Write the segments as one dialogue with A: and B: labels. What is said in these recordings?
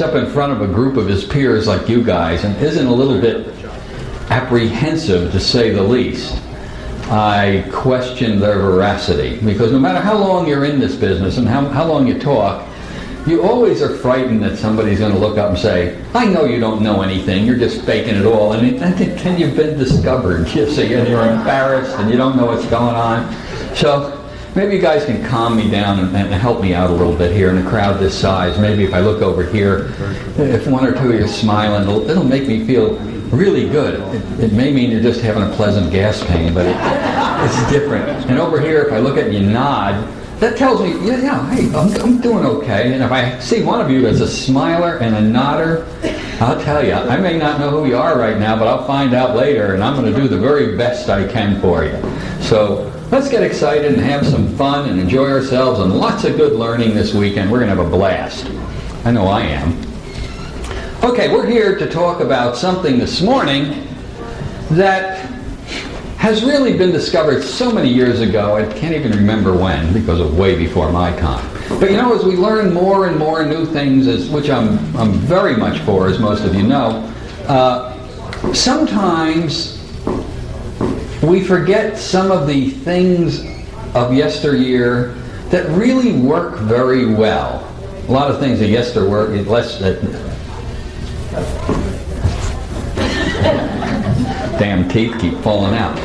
A: up in front of a group of his peers like you guys and isn't a little bit apprehensive, to say the least, I question their veracity. Because no matter how long you're in this business and how long you talk, you always are frightened that somebody's going to look up and say, I know you don't know anything, you're just faking it all. And then you've been discovered, you see, and you're embarrassed and you don't know what's going on. So maybe you guys can calm me down and help me out a little bit here in a crowd this size. Maybe if I look over here, if one or two of you are smiling, it'll make me feel really good. It may mean you're just having a pleasant gas pain, but it's different. And over here, if I look at you nod, that tells me, yeah, hey, I'm doing okay. And if I see one of you as a smiler and a nodder, I'll tell you, I may not know who you are right now, but I'll find out later, and I'm going to do the very best I can for you. So let's get excited and have some fun and enjoy ourselves and lots of good learning this weekend. We're going to have a blast. I know I am. Okay, we're here to talk about something this morning that has really been discovered so many years ago, I can't even remember when, because of way before my time. But you know, as we learn more and more new things, which I'm very much for, as most of you know, sometimes we forget some of the things of yesteryear that really work very well. A lot of things of yesteryear, damn teeth keep falling out.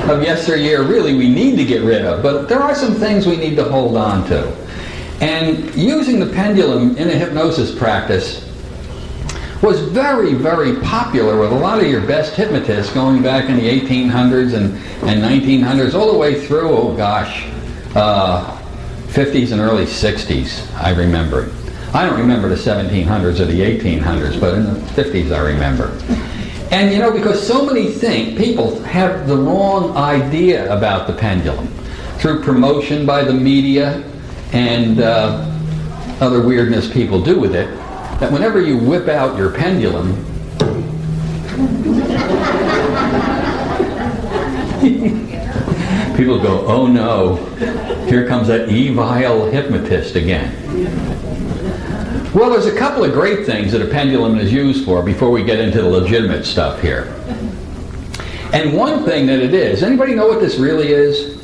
A: Of yesteryear, really, we need to get rid of. But there are some things we need to hold on to. And using the pendulum in a hypnosis practice was very, very popular with a lot of your best hypnotists going back in the 1800s and 1900s, all the way through, 50s and early 60s, I remember. I don't remember the 1700s or the 1800s, but in the 50s I remember. And you know, because so many people have the wrong idea about the pendulum through promotion by the media and other weirdness people do with it, that whenever you whip out your pendulum, people go, oh no, here comes that evil hypnotist again. Well, there's a couple of great things that a pendulum is used for before we get into the legitimate stuff here. And one thing that it is, anybody know what this really is?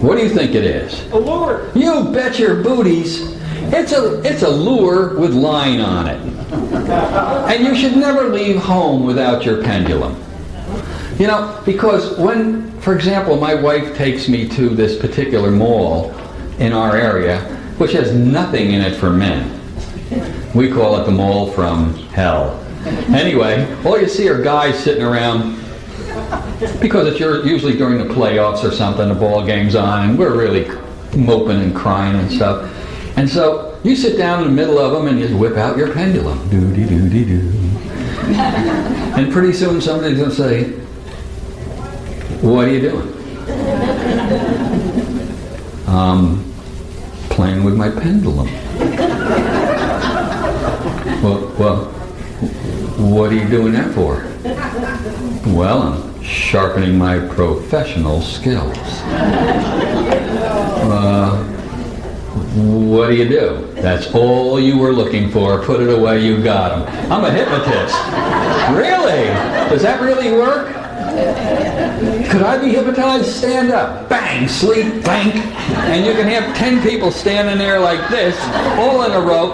A: What do you think it is?
B: A lure.
A: You bet your booties. It's a lure with line on it. And you should never leave home without your pendulum. You know, because when, for example, my wife takes me to this particular mall in our area, which has nothing in it for men. We call it the mall from hell. Anyway, all you see are guys sitting around, because it's usually during the playoffs or something, the ball game's on, and we're really moping and crying and stuff. And so you sit down in the middle of them and you whip out your pendulum. Doo-dee-doo-dee-doo. And pretty soon somebody's going to say, what are you doing? Playing with my pendulum. Well, what are you doing that for? Well, I'm sharpening my professional skills. What do you do? That's all you were looking for. Put it away, you got them. I'm a hypnotist. Really? Does that really work? Could I be hypnotized? Stand up. Bang, sleep, bang. And you can have 10 people standing there like this, all in a row.